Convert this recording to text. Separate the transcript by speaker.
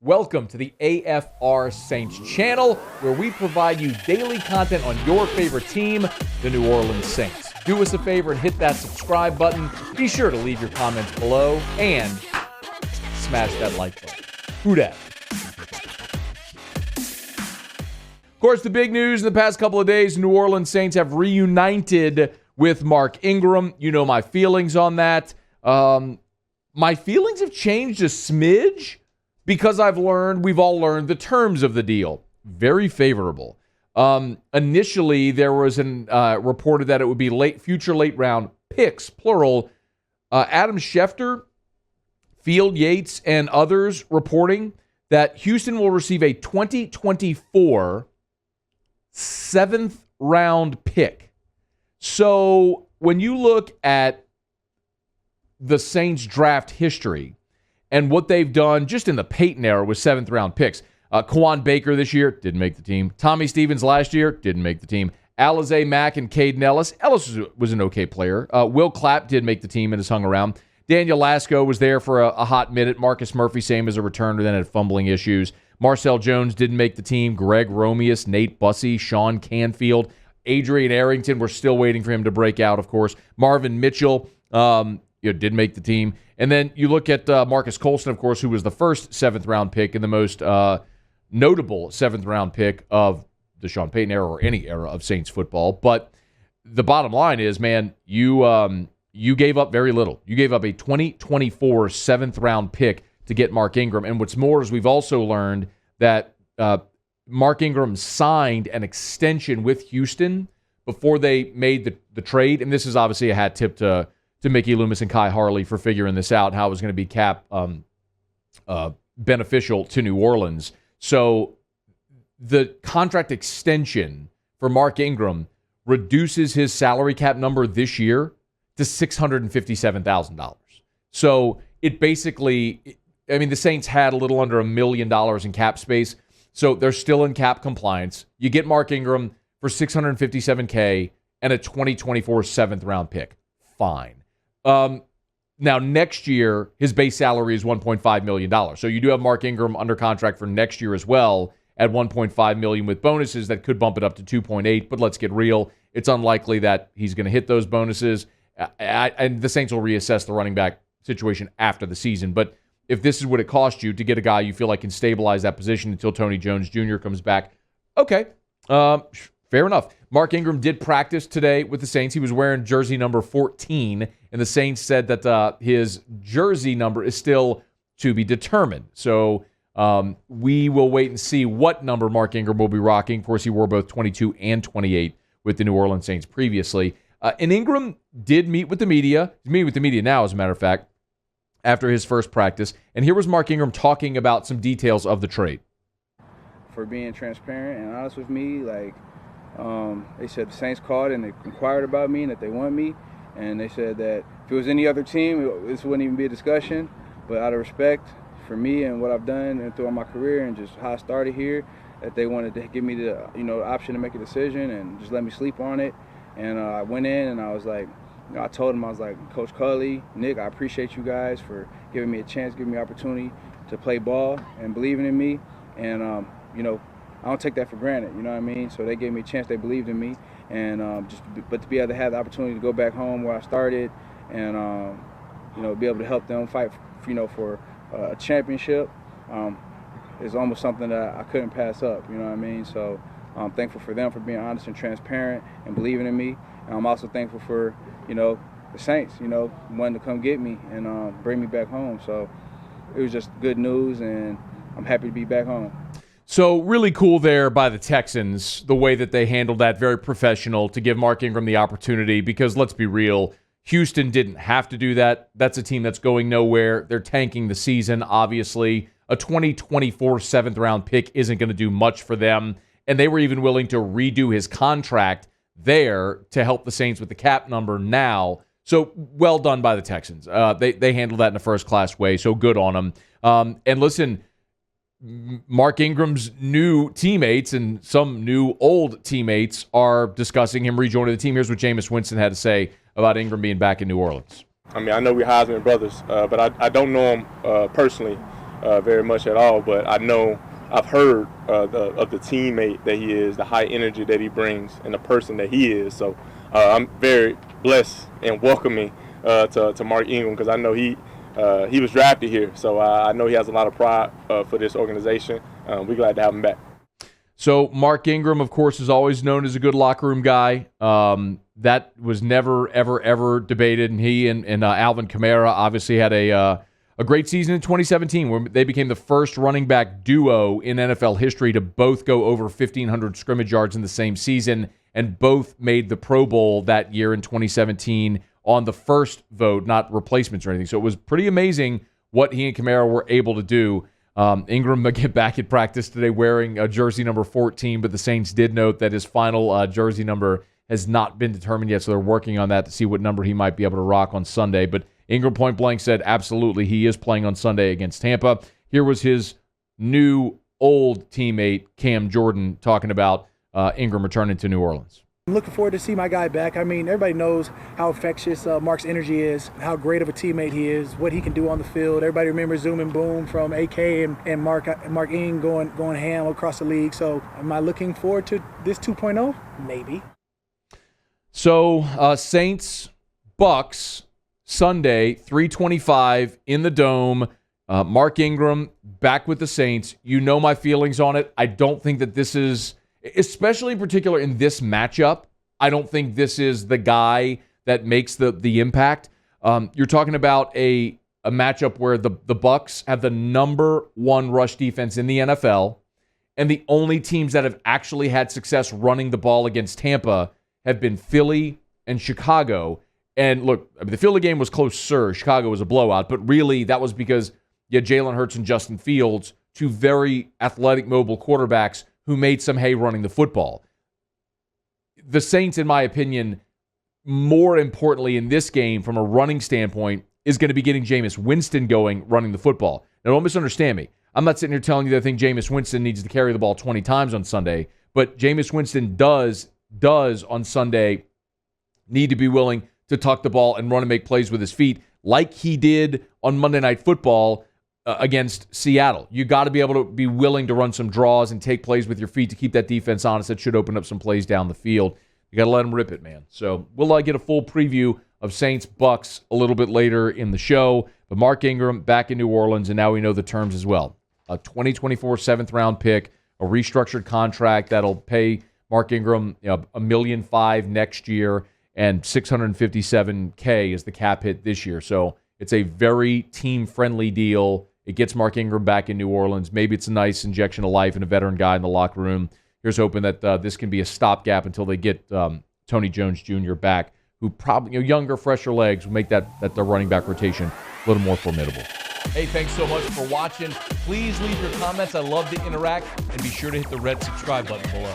Speaker 1: Welcome to the AFR Saints channel, where we provide you daily content on your favorite team, the New Orleans Saints. Do us a favor and hit that subscribe button. Be sure to leave your comments below and smash that like button. Who dat? Of course, the big news in the past couple of days, New Orleans Saints have reunited with Mark Ingram. You know my feelings on that. My feelings have changed a smidge because we've all learned the terms of the deal. Very favorable. Initially, there was reported that it would be future late round picks, plural. Adam Schefter, Field Yates, and others reporting that Houston will receive a 2024 seventh round pick. So when you look at the Saints draft history and what they've done just in the Peyton era with seventh round picks, Tre'Quan Baker this year didn't make the team. Tommy Stevens last year didn't make the team. Alize Mack and Caden Ellis. Ellis was an okay player. Will Clapp did make the team and has hung around. Daniel Lasco was there for a hot minute. Marcus Murphy, same as a returner, then had fumbling issues. Marcel Jones didn't make the team. Greg Romeus, Nate Bussey, Sean Canfield, Adrian Arrington. We're still waiting for him to break out, of course. Marvin Mitchell did make the team. And then you look at Marcus Colston, of course, who was the first seventh-round pick and the most notable seventh-round pick of the Sean Payton era or any era of Saints football. But the bottom line is, man, you gave up very little. You gave up a 2024 seventh-round pick to get Mark Ingram. And what's more is we've also learned that Mark Ingram signed an extension with Houston before they made the trade. And this is obviously a hat tip to Mickey Loomis and Kai Harley for figuring this out, how it was going to be cap beneficial to New Orleans. So the contract extension for Mark Ingram reduces his salary cap number this year to $657,000. So it basically, the Saints had a little under $1 million in cap space, so they're still in cap compliance. You get Mark Ingram for $657K and a 2024 seventh-round pick. Fine. Now, next year, his base salary is $1.5 million. So you do have Mark Ingram under contract for next year as well at $1.5 million with bonuses that could bump it up to $2.8. But let's get real. It's unlikely that he's going to hit those bonuses. And the Saints will reassess the running back situation after the season. But if this is what it cost you to get a guy you feel like can stabilize that position until Tony Jones Jr. comes back, okay, fair enough. Mark Ingram did practice today with the Saints. He was wearing jersey number 14, and the Saints said that his jersey number is still to be determined. So we will wait and see what number Mark Ingram will be rocking. Of course, he wore both 22 and 28 with the New Orleans Saints previously. And Ingram did meet with the media. He's meeting with the media now, as a matter of fact, after his first practice. And here was Mark Ingram talking about some details of the trade.
Speaker 2: For being transparent and honest with me, they said the Saints called and they inquired about me and that they want me. And they said that if it was any other team, this wouldn't even be a discussion. But out of respect for me and what I've done and throughout my career and just how I started here, that they wanted to give me the option to make a decision and just let me sleep on it. And I went in and I was like, I told him, I was like, Coach Culley, Nick, I appreciate you guys for giving me a chance, giving me an opportunity to play ball and believing in me. And, I don't take that for granted, you know what I mean? So they gave me a chance, they believed in me. And but to be able to have the opportunity to go back home where I started and, be able to help them fight, for a championship is almost something that I couldn't pass up, you know what I mean? So I'm thankful for them for being honest and transparent and believing in me. And I'm also thankful for, the Saints, wanting to come get me and bring me back home. So it was just good news, and I'm happy to be back home.
Speaker 1: So really cool there by the Texans, the way that they handled that, very professional to give Mark Ingram the opportunity because let's be real, Houston didn't have to do that. That's a team that's going nowhere. They're tanking the season, obviously. A 2024 seventh-round pick isn't going to do much for them, and they were even willing to redo his contract there to help the Saints with the cap number now. So well done by the Texans. They handled that in a first-class way, so good on them. And listen, Mark Ingram's new teammates and some new old teammates are discussing him rejoining the team. Here's what Jameis Winston had to say about Ingram being back in New Orleans.
Speaker 3: I know we're Heisman brothers, but I don't know him personally. very much at all, but I've heard of the teammate that he is, the high energy that he brings, and the person that he is. So I'm very blessed and welcoming to Mark Ingram, because I know he was drafted here. So I know he has a lot of pride for this organization. We're glad to have him back.
Speaker 1: So Mark Ingram, of course, is always known as a good locker room guy. That was never, ever, ever debated. And he and Alvin Kamara obviously had a great season in 2017, where they became the first running back duo in NFL history to both go over 1,500 scrimmage yards in the same season, and both made the Pro Bowl that year in 2017 on the first vote, not replacements or anything. So it was pretty amazing what he and Kamara were able to do. Ingram get back at practice today wearing jersey number 14, but the Saints did note that his final jersey number has not been determined yet, so they're working on that to see what number he might be able to rock on Sunday. But Ingram point blank said absolutely he is playing on Sunday against Tampa. Here was his new old teammate Cam Jordan talking about Ingram returning to New Orleans.
Speaker 4: I'm looking forward to see my guy back. I mean, everybody knows how infectious Mark's energy is, how great of a teammate he is, what he can do on the field. Everybody remembers Zoom and Boom from AK and Mark Ing going ham across the league. So am I looking forward to this 2.0? Maybe.
Speaker 1: So Saints, Bucks, Sunday, 3:25 in the Dome. Mark Ingram back with the Saints. You know my feelings on it. I don't think that this is, especially in particular in this matchup, I don't think this is the guy that makes the impact. You're talking about a matchup where the Bucks have the number one rush defense in the NFL, and the only teams that have actually had success running the ball against Tampa have been Philly and Chicago. And look, I mean, the Philly game was closer. Chicago was a blowout, but really that was because you had Jalen Hurts and Justin Fields, two very athletic, mobile quarterbacks who made some hay running the football. The Saints, in my opinion, more importantly in this game from a running standpoint, is going to be getting Jameis Winston going running the football. Now, don't misunderstand me. I'm not sitting here telling you that I think Jameis Winston needs to carry the ball 20 times on Sunday, but Jameis Winston does on Sunday need to be willing to tuck the ball and run and make plays with his feet like he did on Monday Night Football against Seattle. You got to be able to be willing to run some draws and take plays with your feet to keep that defense honest. That should open up some plays down the field. You got to let them rip it, man. So we'll get a full preview of Saints Bucks a little bit later in the show. But Mark Ingram back in New Orleans, and now we know the terms as well. A 2024 7th-round pick, a restructured contract that'll pay Mark Ingram $1.5 million next year, and $657K is the cap hit this year. So it's a very team-friendly deal. It gets Mark Ingram back in New Orleans. Maybe it's a nice injection of life and a veteran guy in the locker room. Here's hoping that this can be a stopgap until they get Tony Jones Jr. back, who probably, younger, fresher legs will make that the running back rotation a little more formidable. Hey, thanks so much for watching. Please leave your comments. I love to interact. And be sure to hit the red subscribe button below.